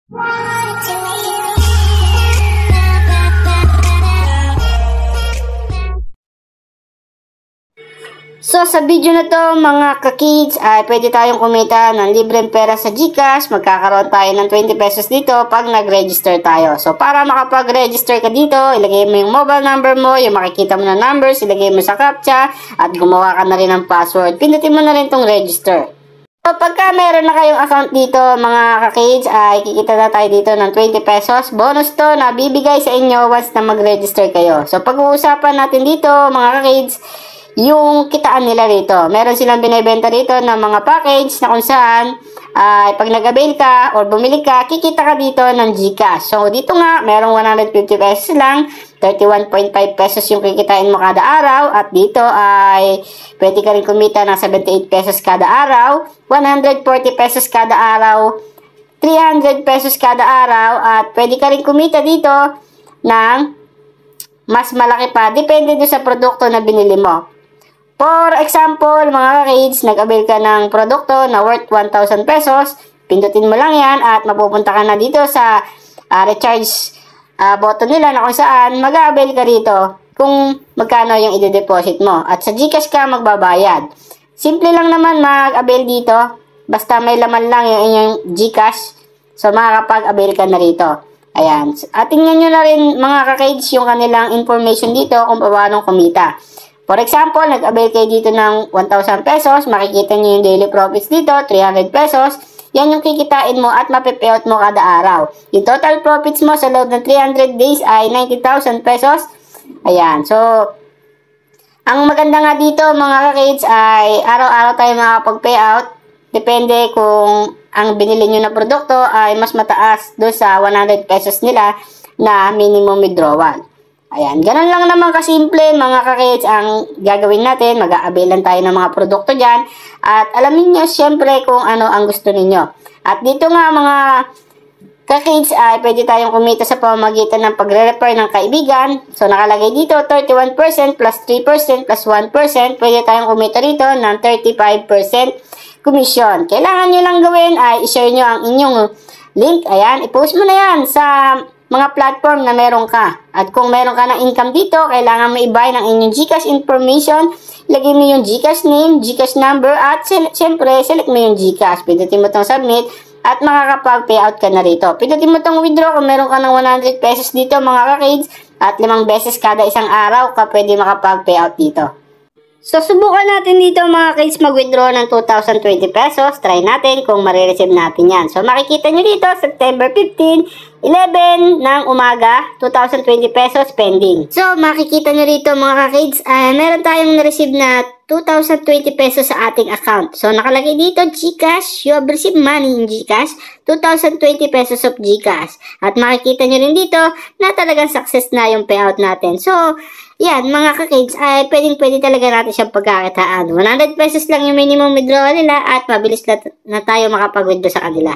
So sa video na to mga ka-kids ay pwede tayong kumita ng libreng pera sa GCash. Magkakaroon tayo ng 20 pesos dito pag nag-register tayo. So para makapag-register ka dito, ilagay mo yung mobile number mo, yung makikita mo na numbers, ilagay mo sa CAPTCHA at gumawa ka na rin ng password. Pindutin mo na rin tong register. So pagka meron na kayong account dito mga ka-kids ay kikita na tayo dito ng 20 pesos. Bonus to na bibigay sa inyo once na mag-register kayo. So pag-uusapan natin dito mga ka-kids, yung kitaan nila rito. Meron silang binibenta rito ng mga package na kung saan ay pag nag-avail ka or bumili ka, kikita ka dito ng GCash. So dito nga, merong 150 pesos lang, 31.5 pesos yung kikitain mo kada araw at dito ay pwede ka rin kumita ng 78 pesos kada araw, 140 pesos kada araw, 300 pesos kada araw at pwede ka rin kumita dito ng mas malaki pa. Depende doon sa produkto na binili mo. For example, mga kids, nag-avail ka ng produkto na worth 1,000 pesos, pindutin mo lang yan at mapupunta ka na dito sa recharge button nila na kung saan mag-avail ka rito kung magkano yung i-deposit mo. At sa GCash ka magbabayad. Simple lang naman mag-avail dito, basta may laman lang yung inyong GCash, so makakapag-avail ka na rito. Ayan. At tingnan nyo na rin mga ka-kids yung kanilang information dito kung paano kumita. For example, nag-avail kayo dito ng 1,000 pesos, makikita nyo yung daily profits dito, 300 pesos. Yan yung kikitain mo at mapipayout mo kada araw. Yung total profits mo sa loob ng 300 days ay 90,000 pesos. Ayan. So, ang maganda nga dito mga ka-kids ay araw-araw tayo makapag-payout. Depende kung ang binili nyo na produkto ay mas mataas doon sa 100 pesos nila na minimum withdrawal. Ayan, ganun lang naman kasimple mga ka-kids ang gagawin natin. Mag-a-availan tayo ng mga produkto dyan. At alamin nyo syempre kung ano ang gusto ninyo. At dito nga mga ka-kids ay pwede tayong kumita sa pamamagitan ng pagre-refer ng kaibigan. So nakalagay dito 31% plus 3% plus 1%. Pwede tayong kumita rito ng 35% commission. Kailangan nyo lang gawin ay i-share nyo ang inyong link. Ayan, i-post mo na yan sa mga platform na meron ka. At kung meron ka ng income dito, kailangan mo i-buy ng inyong GCash information. Lagay mo yung GCash name, GCash number, at syempre, select mo yung GCash. Pindutin mo itong submit at makakapag-payout ka na rito. Pindutin mo itong withdraw kung meron ka ng 100 pesos dito mga ka-kids. At 5 beses kada isang araw ka pwede makapag-payout dito. So, subukan natin dito mga kids mag-withdraw ng 2,020 pesos. Try natin kung marireceive natin yan. So, makikita nyo dito, September 15, 11 ng umaga, 2,020 pesos pending. So, makikita nyo dito mga kids, meron tayong na-receive na 2,020 pesos sa ating account. So, nakalagay dito, GCash, you have received money in GCash, 2,020 pesos of GCash. At makikita nyo rin dito na talagang success na yung payout natin. So, yan, mga ka-kids, ay pwedeng-pwede talaga natin siyang pagkakitaan. 100 pesos lang yung minimum withdrawal nila at mabilis na tayo makapag-withdraw sa kanila.